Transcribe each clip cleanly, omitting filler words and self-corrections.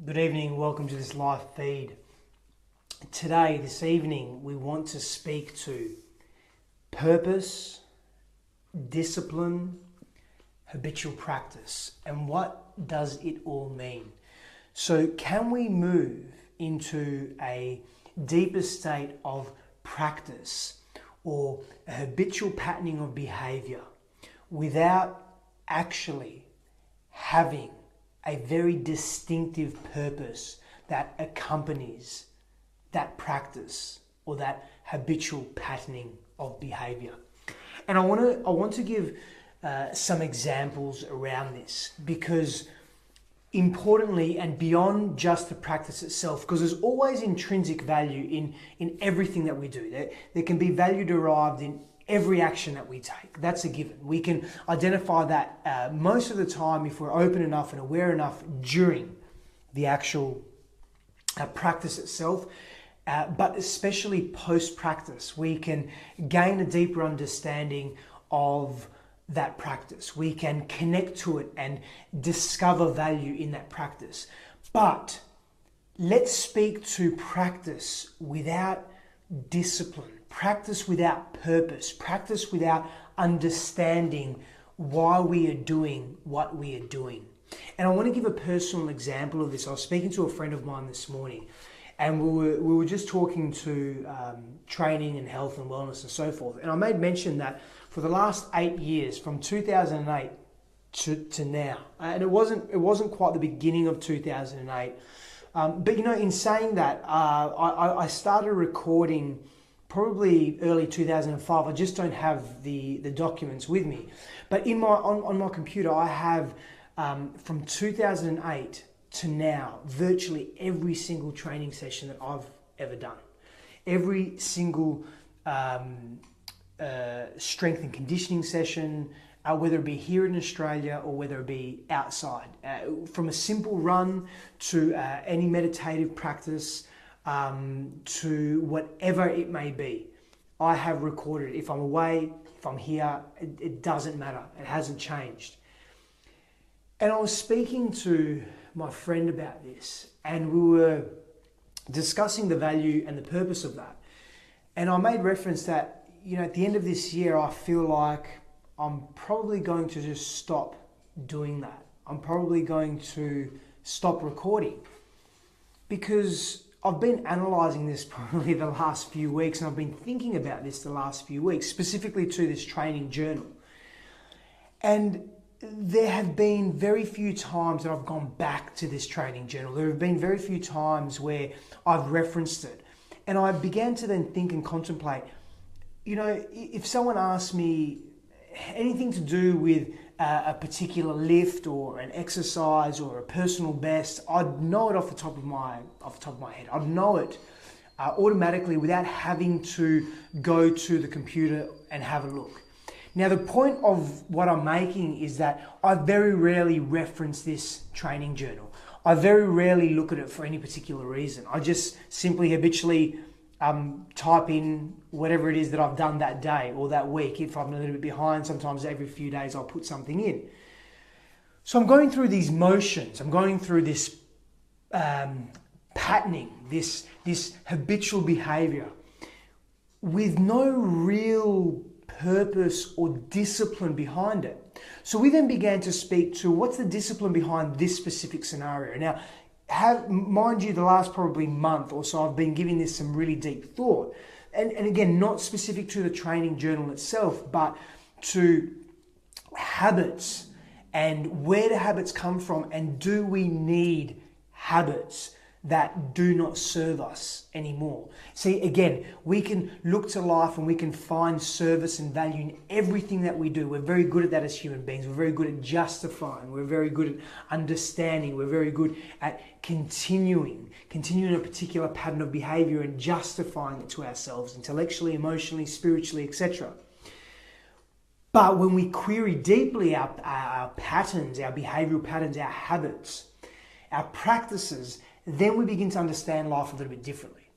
Good evening, welcome to this live feed. This evening, we want to speak to purpose, discipline, habitual practice, and what does it all mean? So can we move into a deeper state of practice or a habitual patterning of behavior without actually having a very distinctive purpose that accompanies that practice or that habitual patterning of behavior? And I want to give some examples around this, because importantly and beyond just the practice itself, because there's always intrinsic value in everything that we do. There can be value derived in every action that we take. That's a given. We can identify that most of the time if we're open enough and aware enough during the actual practice itself, but especially post-practice, we can gain a deeper understanding of that practice. We can connect to it and discover value in that practice. But let's speak to practice without discipline, practice without purpose, practice without understanding why we are doing what we are doing. And I want to give a personal example of this. I was speaking to a friend of mine this morning, and we were just talking to training and health and wellness and so forth. And I made mention that for the last 8 years, from 2008 to now, and it wasn't quite the beginning of 2008, but in saying that, I started recording probably early 2005. I just don't have the documents with me, but on my computer I have from 2008 to now virtually every single training session that I've ever done, every single strength and conditioning session, whether it be here in Australia or whether it be outside, from a simple run to any meditative practice, to whatever it may be. I have recorded it. If I'm away, if I'm here, it doesn't matter. It hasn't changed. And I was speaking to my friend about this, and we were discussing the value and the purpose of that. And I made reference that, at the end of this year, I feel like I'm probably going to just stop doing that. I'm probably going to stop recording, because I've been analysing this probably the last few weeks, and I've been thinking about this the last few weeks, specifically to this training journal. And there have been very few times that I've gone back to this training journal. There have been very few times where I've referenced it. And I began to then think and contemplate, if someone asked me anything to do with a particular lift or an exercise or a personal best, I'd know it off the top of my head. I'd know it automatically without having to go to the computer and have a look. Now, the point of what I'm making is that I very rarely reference this training journal. I very rarely look at it for any particular reason. I just simply habitually type in whatever it is that I've done that day or that week. If I'm a little bit behind, sometimes every few days I'll put something in. So I'm going through these motions. I'm going through this patterning, this habitual behavior with no real purpose or discipline behind it. So we then began to speak to what's the discipline behind this specific scenario. Now, mind you, the last probably month or so, I've been giving this some really deep thought. And again, not specific to the training journal itself, but to habits and where do habits come from, and do we need habits that do not serve us anymore? See, again, we can look to life and we can find service and value in everything that we do. We're very good at that as human beings. We're very good at justifying. We're very good at understanding. We're very good at continuing a particular pattern of behavior and justifying it to ourselves intellectually, emotionally, spiritually, etc. But when we query deeply our patterns, our behavioral patterns, our habits, our practices, then we begin to understand life a little bit differently.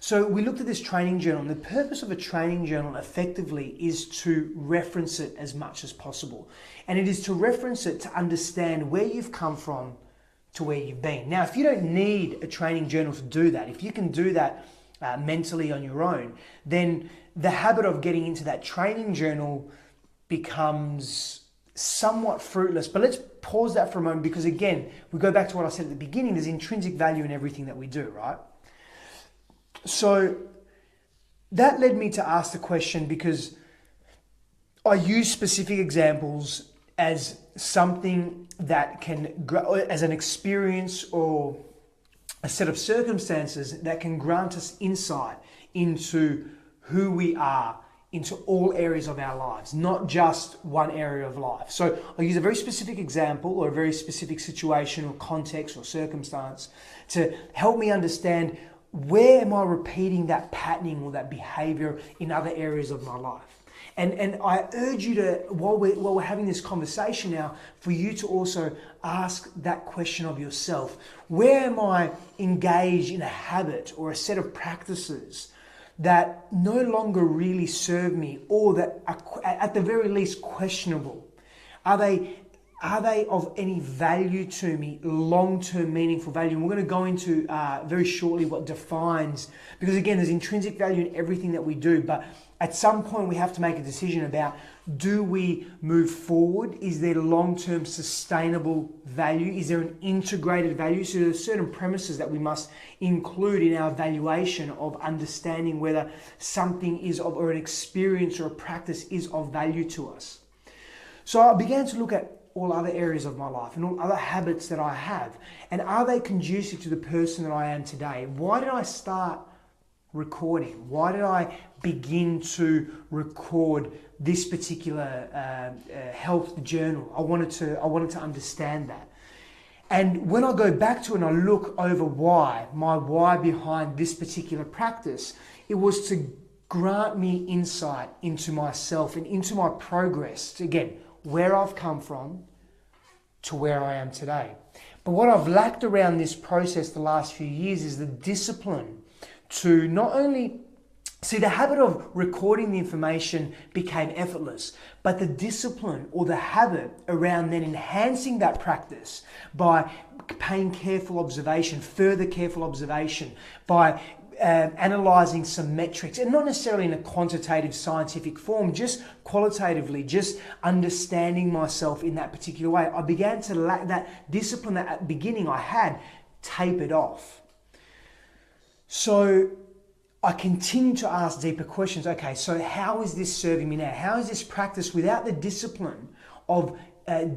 So we looked at this training journal, and the purpose of a training journal effectively is to reference it as much as possible. And it is to reference it to understand where you've come from, to to where you've been. Now, if you don't need a training journal to do that, if you can do that mentally on your own, then the habit of getting into that training journal becomes somewhat fruitless. But let's pause that for a moment, because again, we go back to what I said at the beginning, there's intrinsic value in everything that we do, right? So that led me to ask the question, because I use specific examples as something that can, as an experience or a set of circumstances that can grant us insight into who we are, into all areas of our lives, not just one area of life. So I'll use a very specific example or a very specific situation or context or circumstance to help me understand, where am I repeating that patterning or that behavior in other areas of my life? And I urge you to, while we're having this conversation now, for you to also ask that question of yourself. Where am I engaged in a habit or a set of practices that no longer really serve me, or that are at the very least questionable? Are they of any value to me, long-term meaningful value? And we're going to go into very shortly what defines, because again, there's intrinsic value in everything that we do, but at some point we have to make a decision about, do we move forward? Is there long-term sustainable value? Is there an integrated value? So there's certain premises that we must include in our evaluation of understanding whether something is of, or an experience or a practice is of value to us. So I began to look at all other areas of my life and all other habits that I have, and are they conducive to the person that I am today? Why did I start recording? Why did I begin to record this particular health journal? I wanted to understand that. And when I go back to it and I look over my why behind this particular practice, it was to grant me insight into myself and into my progress, to, again, where I've come from to where I am today. But what I've lacked around this process the last few years is the discipline to not only see, the habit of recording the information became effortless, but the discipline or the habit around then enhancing that practice by paying careful observation, further careful observation, by analyzing some metrics, and not necessarily in a quantitative scientific form, just qualitatively, just understanding myself in that particular way. I began to lack that discipline that at the beginning I had tapered off. So I continue to ask deeper questions. Okay, so how is this serving me now? How is this practice without the discipline of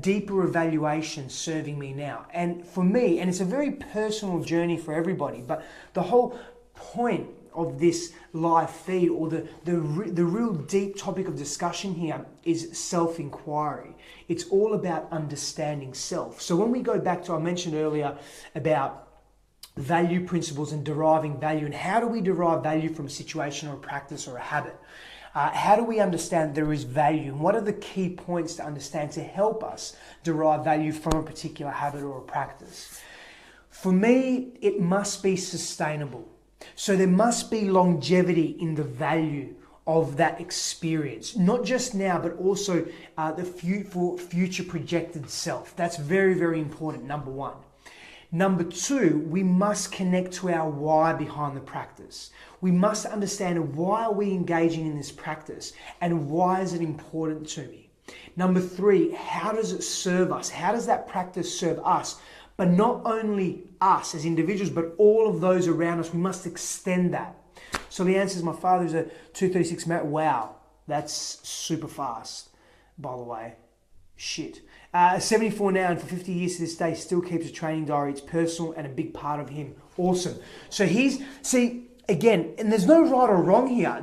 deeper evaluation serving me now? And for me, and it's a very personal journey for everybody, but the whole point of this live feed, or the real deep topic of discussion here, is self-inquiry. It's all about understanding self. So when we go back to, I mentioned earlier about value principles and deriving value, and how do we derive value from a situation or a practice or a habit? How do we understand there is value, and what are the key points to understand to help us derive value from a particular habit or a practice? For me, it must be sustainable. So there must be longevity in the value of that experience, not just now, but also for future projected self. That's very, very important, number one. Number two, we must connect to our why behind the practice. We must understand, why are we engaging in this practice, and why is it important to me? Number three, how does it serve us? How does that practice serve us? But not only us as individuals, but all of those around us. We must extend that. So the answer is, my father's a 236 marathon. Wow, that's super fast, by the way. Shit. 74 now, and for 50 years to this day, still keeps a training diary. It's personal and a big part of him. Awesome. So again, and there's no right or wrong here.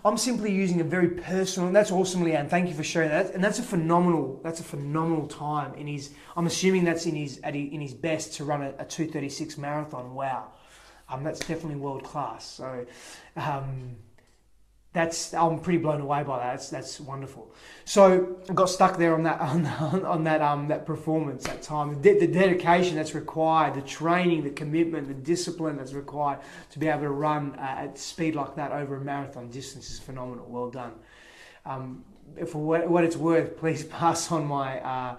I'm simply using a very personal, and that's awesome, Leanne. Thank you for sharing that. And that's a phenomenal time in his, I'm assuming that's in his best to run a 236 marathon. Wow. That's definitely world class. So, I'm pretty blown away by that. That's wonderful. So I got stuck there on that performance, that time, the dedication that's required, the training, the commitment, the discipline that's required to be able to run at speed like that over a marathon distance is phenomenal. Well done. For what it's worth, please pass on my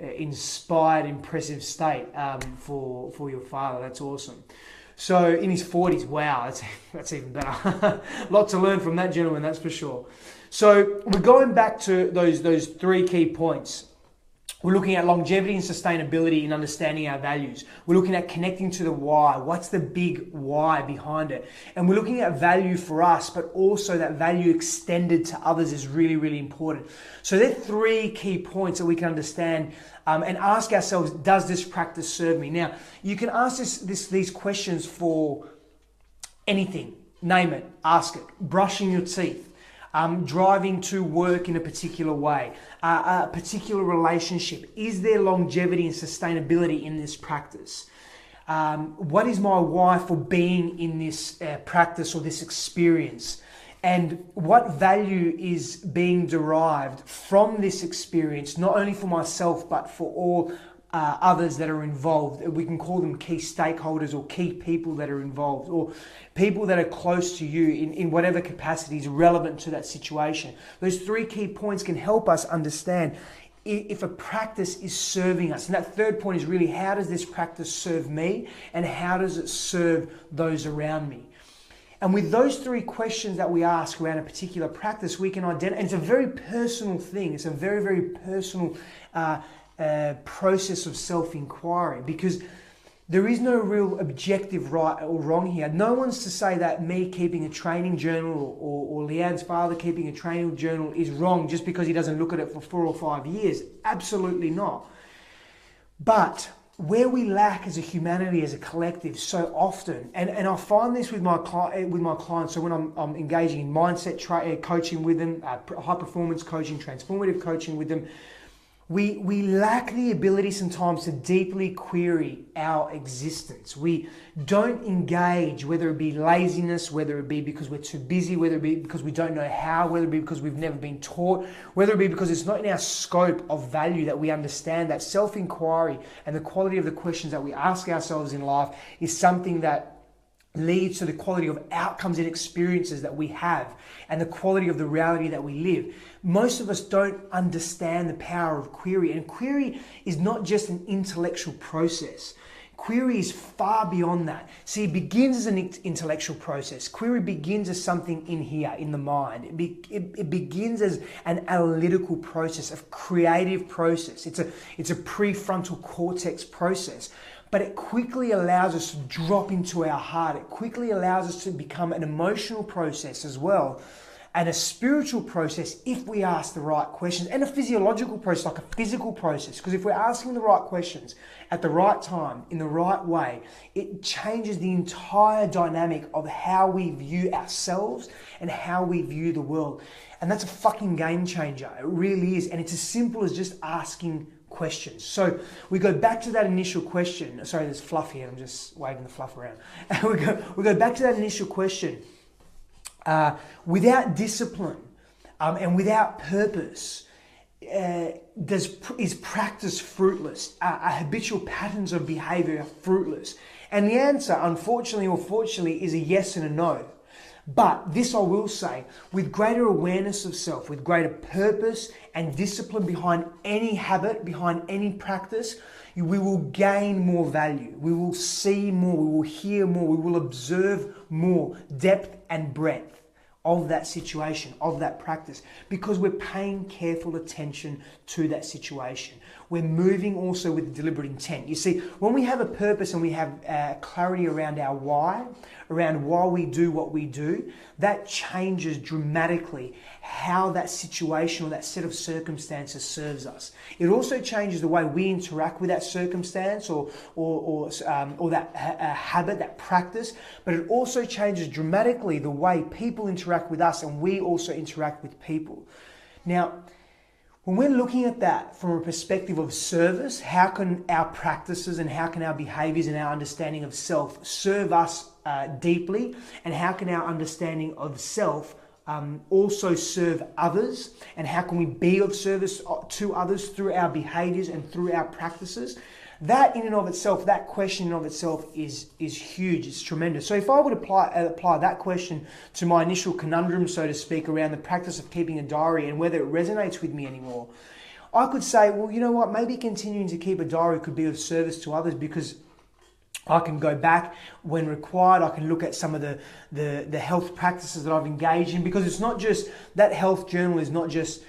inspired, impressive state for your father. That's awesome. So in his 40s, wow, that's even better. A lot to learn from that gentleman, that's for sure. So we're going back to those three key points. We're looking at longevity and sustainability in understanding our values. We're looking at connecting to the why. What's the big why behind it? And we're looking at value for us, but also that value extended to others is really, really important. So there are three key points that we can understand and ask ourselves, does this practice serve me? Now, you can ask these questions for anything. Name it, ask it. Brushing your teeth. Driving to work in a particular way, a particular relationship. Is there longevity and sustainability in this practice? What is my why for being in this practice or this experience? And what value is being derived from this experience, not only for myself, but for all others that are involved? We can call them key stakeholders or key people that are involved, or people that are close to you in whatever capacity is relevant to that situation. Those three key points can help us understand if a practice is serving us. And that third point is really, how does this practice serve me and how does it serve those around me? And with those three questions that we ask around a particular practice, we can identify, and it's a very personal thing. It's a very, very personal process of self-inquiry, because there is no real objective right or wrong here. No one's to say that me keeping a training journal or Leanne's father keeping a training journal is wrong just because he doesn't look at it for 4 or 5 years. Absolutely not. But where we lack as a humanity, as a collective, so often, and I find this with my clients, so when I'm engaging in mindset coaching with them, high performance coaching, transformative coaching with them, we lack the ability sometimes to deeply query our existence. We don't engage, whether it be laziness, whether it be because we're too busy, whether it be because we don't know how, whether it be because we've never been taught, whether it be because it's not in our scope of value that we understand that self-inquiry and the quality of the questions that we ask ourselves in life is something that leads to the quality of outcomes and experiences that we have and the quality of the reality that we live. Most of us don't understand the power of query, and query is not just an intellectual process. Query is far beyond that. See, it begins as an intellectual process. Query begins as something in here, in the mind. It begins as an analytical process, a creative process. It's a prefrontal cortex process. But it quickly allows us to drop into our heart. It quickly allows us to become an emotional process as well, and a spiritual process if we ask the right questions, and a physiological process, like a physical process. Because if we're asking the right questions at the right time, in the right way, it changes the entire dynamic of how we view ourselves and how we view the world. And that's a fucking game changer. It really is. And it's as simple as just asking questions. So we go back to that initial question. Sorry, there's fluff here. I'm just waving the fluff around. we go back to that initial question. Without discipline and without purpose, is practice fruitless? Are habitual patterns of behavior fruitless? And the answer, unfortunately or fortunately, is a yes and a no. But this I will say, with greater awareness of self, with greater purpose and discipline behind any habit, behind any practice, we will gain more value. We will see more, we will hear more, we will observe more depth and breadth of that situation, of that practice, because we're paying careful attention to that situation. We're moving also with deliberate intent. You see, when we have a purpose and we have clarity around our why, around why we do what we do, that changes dramatically how that situation or that set of circumstances serves us. It also changes the way we interact with that circumstance or that habit, that practice, but it also changes dramatically the way people interact with us and we also interact with people. Now, when we're looking at that from a perspective of service, how can our practices and how can our behaviors and our understanding of self serve us deeply, and how can our understanding of self also serve others, and how can we be of service to others through our behaviors and through our practices? That in and of itself, that question in and of itself is huge. It's tremendous. So if I would apply that question to my initial conundrum, so to speak, around the practice of keeping a diary and whether it resonates with me anymore, I could say, well, you know what, maybe continuing to keep a diary could be of service to others, because I can go back when required. I can look at some of the health practices that I've engaged in, because it's not just, that health journal is not just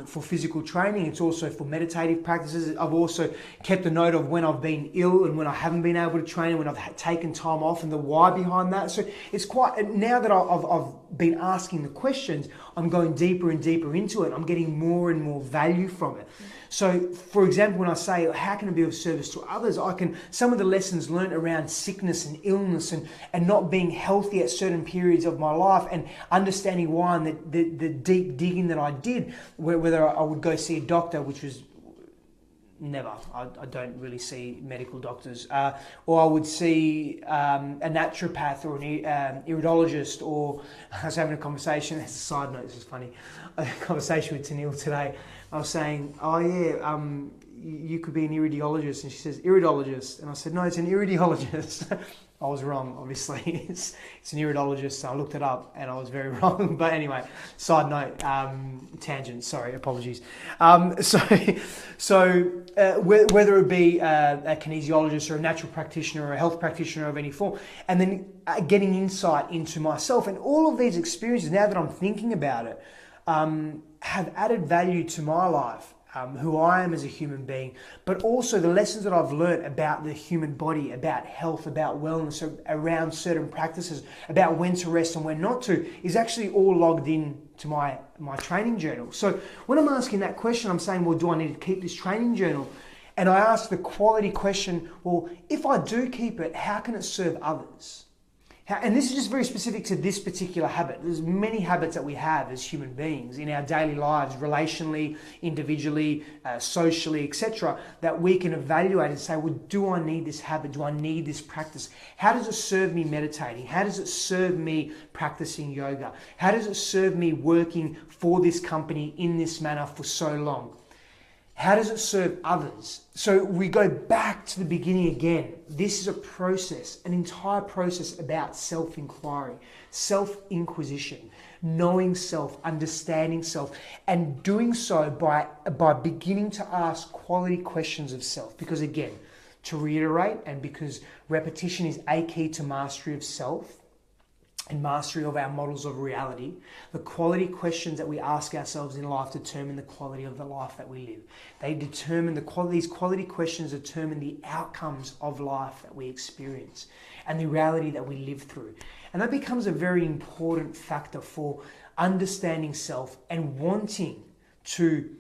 for physical training, it's also for meditative practices. I've also kept a note of when I've been ill and when I haven't been able to train, and when I've taken time off, and the why behind that. So it's quite, now that I've been asking the questions, I'm going deeper and deeper into it. I'm getting more and more value from it. So, for example, when I say, how can it be of service to others? Some of the lessons learned around sickness and illness and not being healthy at certain periods of my life, and understanding why, and the deep digging that I did, whether I would go see a doctor, which was never. I don't really see medical doctors. Or I would see a naturopath or an iridologist, or I was having a conversation, as a side note, this is funny, a conversation with Tanil today. I was saying, oh yeah, you could be an iridologist. And she says, iridologist. And I said, no, it's an iridologist. I was wrong, obviously. It's an iridologist. So I looked it up and I was very wrong. But anyway, side note, tangent, sorry, apologies. So whether it be a kinesiologist or a natural practitioner or a health practitioner of any form, and then getting insight into myself, and all of these experiences, now that I'm thinking about it, have added value to my life, who I am as a human being, but also the lessons that I've learned about the human body, about health, about wellness, around certain practices, about when to rest and when not to, is actually all logged in to my training journal. So when I'm asking that question, I'm saying, well, do I need to keep this training journal? And I ask the quality question, well, if I do keep it, how can it serve others? And this is just very specific to this particular habit. There's many habits that we have as human beings in our daily lives, relationally, individually, socially, etc., that we can evaluate and say, well, do I need this habit? Do I need this practice? How does it serve me meditating? How does it serve me practicing yoga? How does it serve me working for this company in this manner for so long? How does it serve others? So we go back to the beginning again. This is a process, an entire process about self-inquiry, self-inquisition, knowing self, understanding self, and doing so by beginning to ask quality questions of self. Because again, to reiterate, and because repetition is a key to mastery of self, and mastery of our models of reality, the quality questions that we ask ourselves in life determine the quality of the life that we live. They determine these quality questions determine the outcomes of life that we experience and the reality that we live through. And that becomes a very important factor for understanding self and wanting to,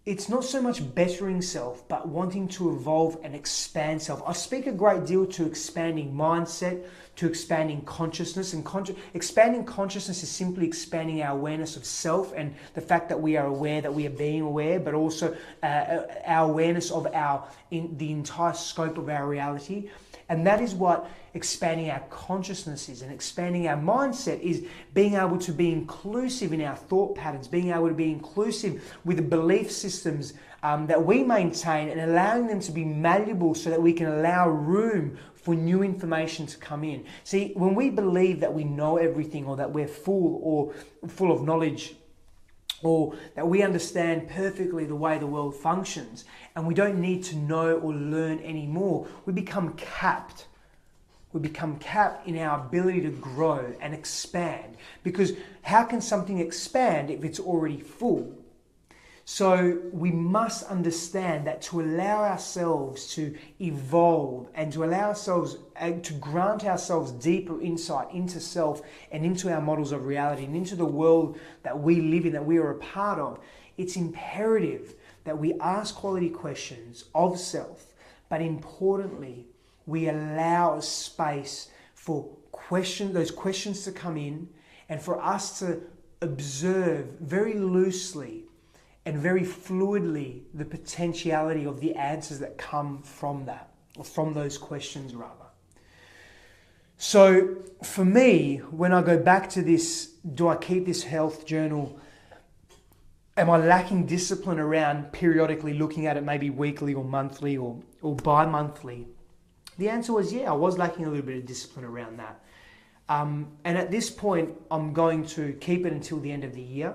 it's not so much bettering self, but wanting to evolve and expand self. I speak a great deal to expanding mindset, to expanding consciousness. And expanding consciousness is simply expanding our awareness of self and the fact that we are aware that we are being aware, but also our awareness of the entire scope of our reality. And that is what expanding our consciousness is. And expanding our mindset is being able to be inclusive in our thought patterns, being able to be inclusive with the belief systems that we maintain, and allowing them to be malleable so that we can allow room for new information to come in. See, when we believe that we know everything, or that we're full of knowledge, or that we understand perfectly the way the world functions, and we don't need to know or learn anymore, we become capped. We become capped in our ability to grow and expand. Because how can something expand if it's already full? So we must understand that to allow ourselves to evolve and to allow ourselves to grant ourselves deeper insight into self and into our models of reality and into the world that we live in, that we are a part of, it's imperative that we ask quality questions of self, but importantly, we allow a space for those questions to come in, and for us to observe very loosely and very fluidly the potentiality of the answers that come from that, or from those questions rather. So for me, when I go back to this, do I keep this health journal? Am I lacking discipline around periodically looking at it, maybe weekly or monthly or bi-monthly? The answer was yeah, I was lacking a little bit of discipline around that. And at this point, I'm going to keep it until the end of the year.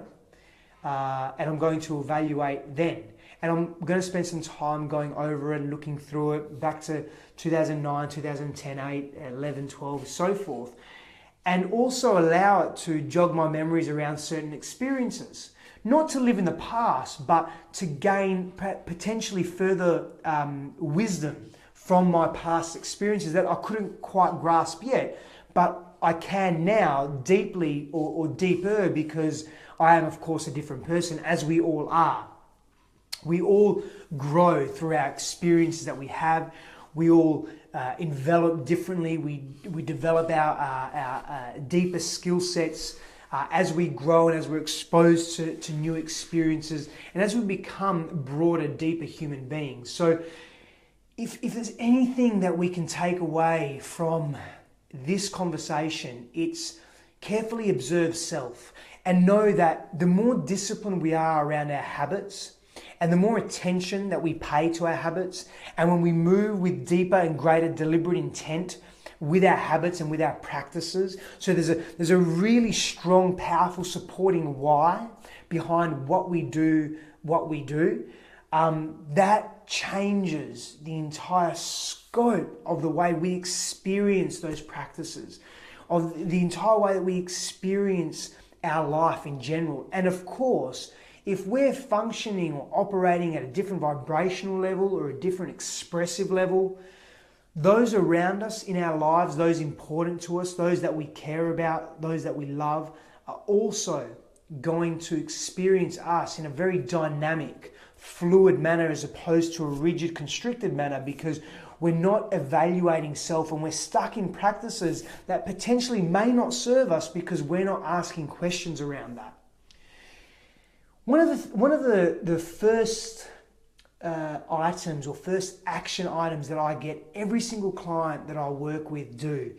And I'm going to evaluate then. And I'm going to spend some time going over it and looking through it back to 2009, 2010, 8, 11, 12, so forth. And also allow it to jog my memories around certain experiences. Not to live in the past, but to gain potentially further wisdom from my past experiences that I couldn't quite grasp yet, but I can now deeply or deeper, because I am, of course, a different person, as we all are. We all grow through our experiences that we have. We all envelop differently. We develop our deeper skill sets as we grow and as we're exposed to new experiences and as we become broader, deeper human beings. So if there's anything that we can take away from this conversation, it's carefully observe self and know that the more disciplined we are around our habits, and the more attention that we pay to our habits, and when we move with deeper and greater deliberate intent with our habits and with our practices, so there's a really strong, powerful supporting why behind what we do, that changes the entire scope of the way we experience those practices, of the entire way that we experience our life in general. And of course, if we're functioning or operating at a different vibrational level or a different expressive level, those around us in our lives, those important to us, those that we care about, those that we love, are also going to experience us in a very dynamic, fluid manner as opposed to a rigid, constricted manner, because we're not evaluating self and we're stuck in practices that potentially may not serve us because we're not asking questions around that. One of the first items or first action items that I get every single client that I work with do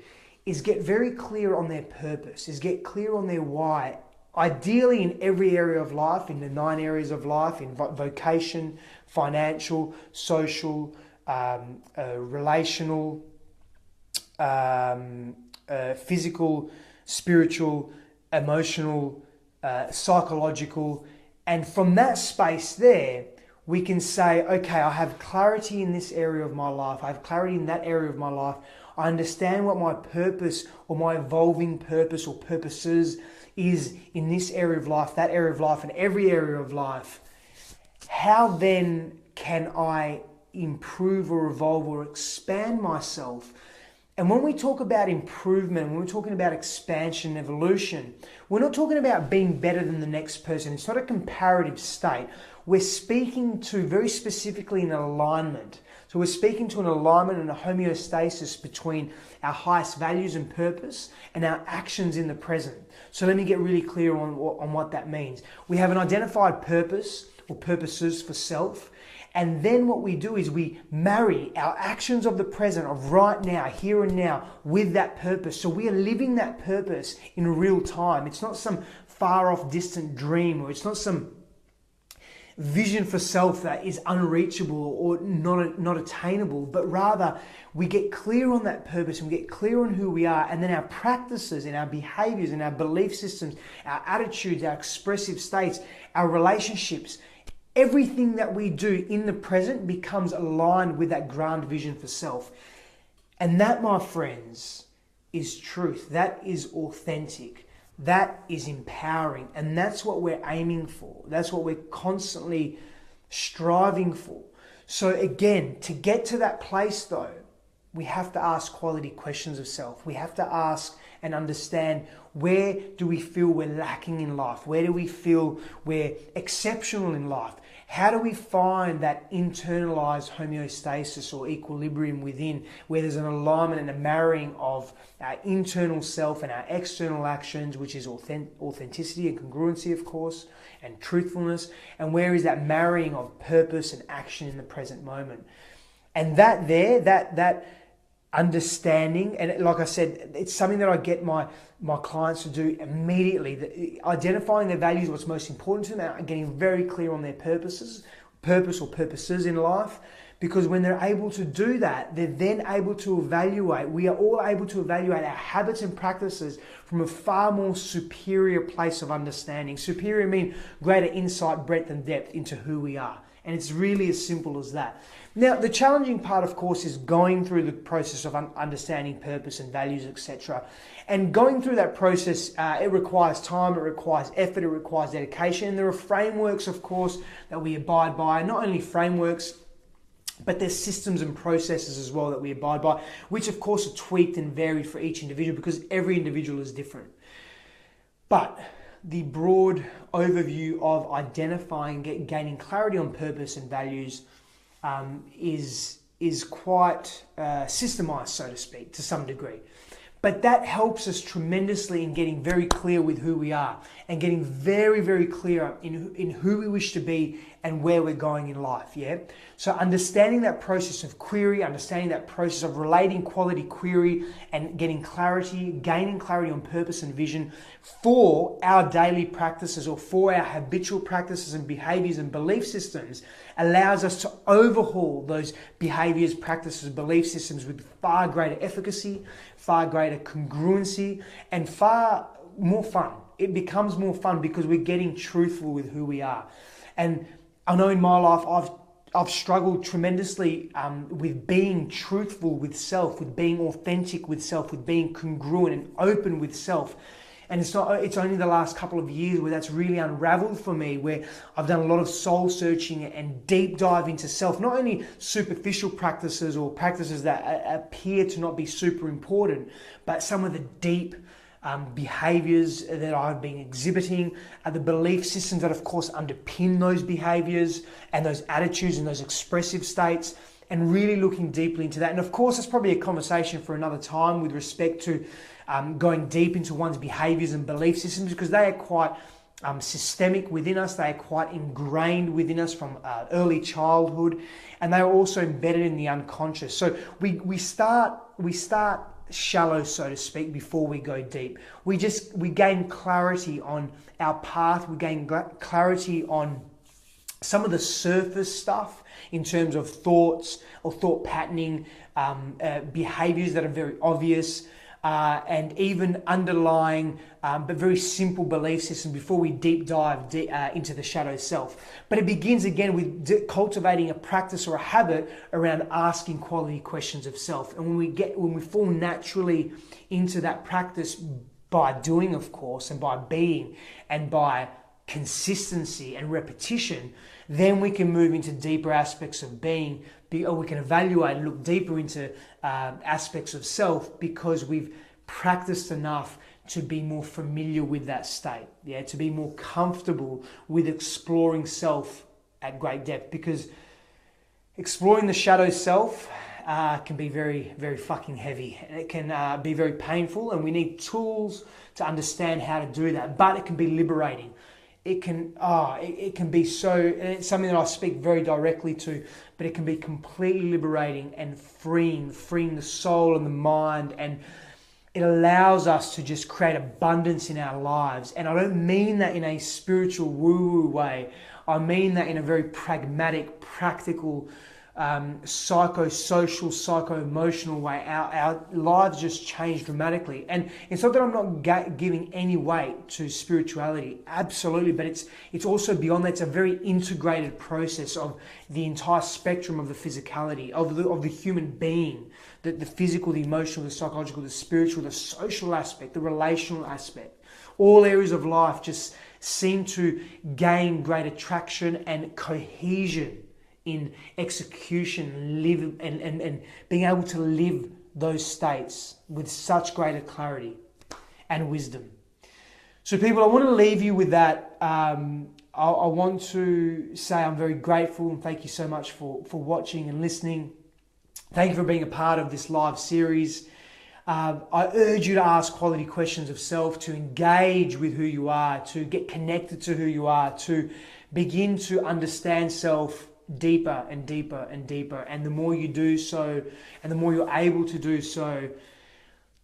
is get very clear on their purpose, is get clear on their why. Ideally in every area of life, in the 9 areas of life, in vocation, financial, social, relational, physical, spiritual, emotional, psychological. And from that space there, we can say, okay, I have clarity in this area of my life. I have clarity in that area of my life. I understand what my purpose or my evolving purpose or purposes is in this area of life, that area of life, and every area of life. How then can I improve or evolve or expand myself? And when we talk about improvement, when we're talking about expansion, evolution, we're not talking about being better than the next person. It's not a comparative state. We're speaking to very specifically an alignment. So we're speaking to an alignment and a homeostasis between our highest values and purpose and our actions in the present. So let me get really clear on what that means. We have an identified purpose or purposes for self. And then what we do is we marry our actions of the present, of right now, here and now, with that purpose. So we are living that purpose in real time. It's not some far off distant dream, or it's not some vision for self that is unreachable or not attainable, but rather we get clear on that purpose and we get clear on who we are, and then our practices and our behaviors and our belief systems, our attitudes, our expressive states, our relationships, everything that we do in the present becomes aligned with that grand vision for self. And that, my friends, is truth. That is authentic. That is empowering. And that's what we're aiming for. That's what we're constantly striving for. So again, to get to that place though, we have to ask quality questions of self. We have to ask and understand, where do we feel we're lacking in life? Where do we feel we're exceptional in life? How do we find that internalized homeostasis or equilibrium within, where there's an alignment and a marrying of our internal self and our external actions, which is authenticity and congruency, of course, and truthfulness, and where is that marrying of purpose and action in the present moment? And that understanding, and like I said, it's something that I get my clients to do immediately. Identifying their values, what's most important to them, and getting very clear on their purpose or purposes in life. Because when they're able to do that, they're then able to evaluate. We are all able to evaluate our habits and practices from a far more superior place of understanding. Superior means greater insight, breadth, and depth into who we are And it's really as simple as that. Now, the challenging part, of course, is going through the process of understanding purpose and values, etc. And going through that process, it requires time, it requires effort, it requires dedication. And there are frameworks, of course, that we abide by. Not only frameworks, but there's systems and processes as well that we abide by, which of course are tweaked and varied for each individual because every individual is different. But the broad overview of identifying, gaining clarity on purpose and values is quite systemized, so to speak, to some degree. But that helps us tremendously in getting very clear with who we are and getting very, very clear in who we wish to be and where we're going in life, yeah? So understanding that process of query, understanding that process of relating quality query and getting clarity, gaining clarity on purpose and vision for our daily practices or for our habitual practices and behaviors and belief systems allows us to overhaul those behaviors, practices, belief systems with far greater efficacy, far greater congruency, and far more fun. It becomes more fun because we're getting truthful with who we are. And I know in my life I've struggled tremendously with being truthful with self, with being authentic with self, with being congruent and open with self. And it's only the last couple of years where that's really unraveled for me, where I've done a lot of soul searching and deep dive into self, not only superficial practices or practices that appear to not be super important, but some of the deep behaviors that I've been exhibiting, the belief systems that of course underpin those behaviors and those attitudes and those expressive states, and really looking deeply into that. And of course, it's probably a conversation for another time with respect to going deep into one's behaviors and belief systems, because they are quite systemic within us. They are quite ingrained within us from early childhood, and they are also embedded in the unconscious. So we start shallow, so to speak, before we go deep. We gain clarity on our path. We gain clarity on some of the surface stuff in terms of thoughts or thought patterning, behaviors that are very obvious, and even underlying but very simple belief systems before we deep dive into the shadow self. But it begins again with cultivating a practice or a habit around asking quality questions of self. And when we fall naturally into that practice by doing, of course, and by being, and by consistency and repetition, then we can move into deeper aspects of being, or we can evaluate and look deeper into aspects of self because we've practiced enough to be more familiar with that state, to be more comfortable with exploring self at great depth, because exploring the shadow self can be very, very fucking heavy, and it can be very painful, and we need tools to understand how to do that, but it can be liberating. It can be so, and it's something that I speak very directly to, but it can be completely liberating and freeing the soul and the mind, and it allows us to just create abundance in our lives. And I don't mean that in a spiritual woo-woo way. I mean that in a very pragmatic, practical, psychosocial, psycho-emotional way. Our lives just change dramatically. And it's not that I'm not giving any weight to spirituality, absolutely, but it's also beyond that. It's a very integrated process of the entire spectrum of the physicality, of the human being, the physical, the emotional, the psychological, the spiritual, the social aspect, the relational aspect. All areas of life just seem to gain greater traction and cohesion in execution, live and being able to live those states with such greater clarity and wisdom. So people, I want to leave you with that. I want to say I'm very grateful and thank you so much for watching and listening. Thank you for being a part of this live series. I urge you to ask quality questions of self, to engage with who you are, to get connected to who you are, to begin to understand self deeper and deeper and deeper. And the more you do so, and the more you're able to do so,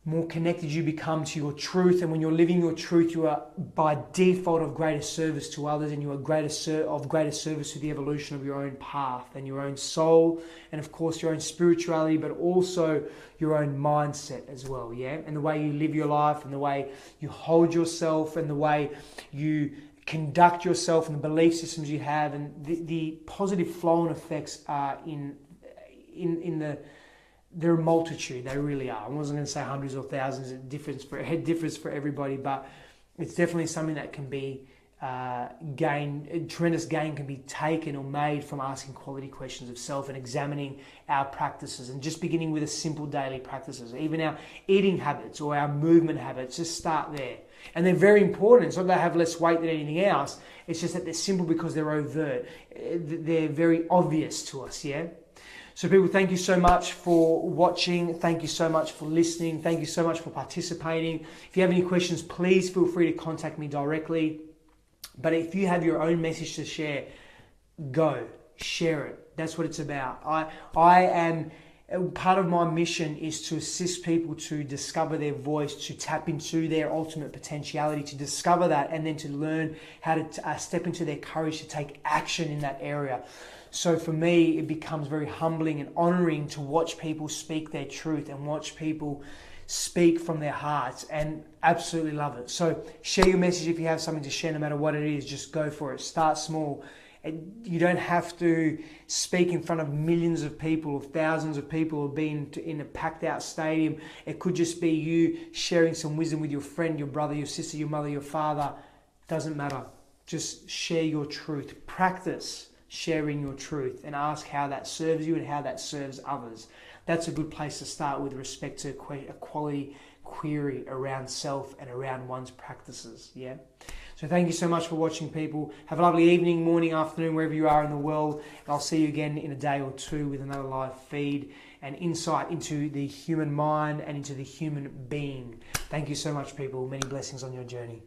more connected you become to your truth. And when you're living your truth, you are by default of greater service to others, and you are of greater service to the evolution of your own path and your own soul, and of course your own spirituality, but also your own mindset as well, and the way you live your life, and the way you hold yourself, and the way you conduct yourself and the belief systems you have, and the positive flow and effects are in the, they're a multitude. They really are. I wasn't going to say hundreds or thousands. It differs for everybody, but it's definitely something that can be tremendous gain can be taken or made from asking quality questions of self and examining our practices, and just beginning with a simple daily practices. Even our eating habits or our movement habits, just start there. And they're very important. It's not that they have less weight than anything else. It's just that they're simple because they're overt. They're very obvious to us, yeah? So people, thank you so much for watching. Thank you so much for listening. Thank you so much for participating. If you have any questions, please feel free to contact me directly. But if you have your own message to share, go, share it. That's what it's about. I am, part of my mission is to assist people to discover their voice, to tap into their ultimate potentiality, to discover that, and then to learn how to step into their courage to take action in that area. So for me, it becomes very humbling and honoring to watch people speak their truth and watch people speak from their hearts, and absolutely love it. So share your message if you have something to share, no matter what it is. Just go for it. Start small. You don't have to speak in front of millions of people or thousands of people or be in a packed out stadium. It could just be you sharing some wisdom with your friend, your brother, your sister, your mother, your father. Doesn't matter. Just share your truth. Practice sharing your truth and ask how that serves you and how that serves others. That's a good place to start with respect to a quality query around self and around one's practices. Yeah. So thank you so much for watching, people. Have a lovely evening, morning, afternoon, wherever you are in the world. And I'll see you again in a day or two with another live feed and insight into the human mind and into the human being. Thank you so much, people. Many blessings on your journey.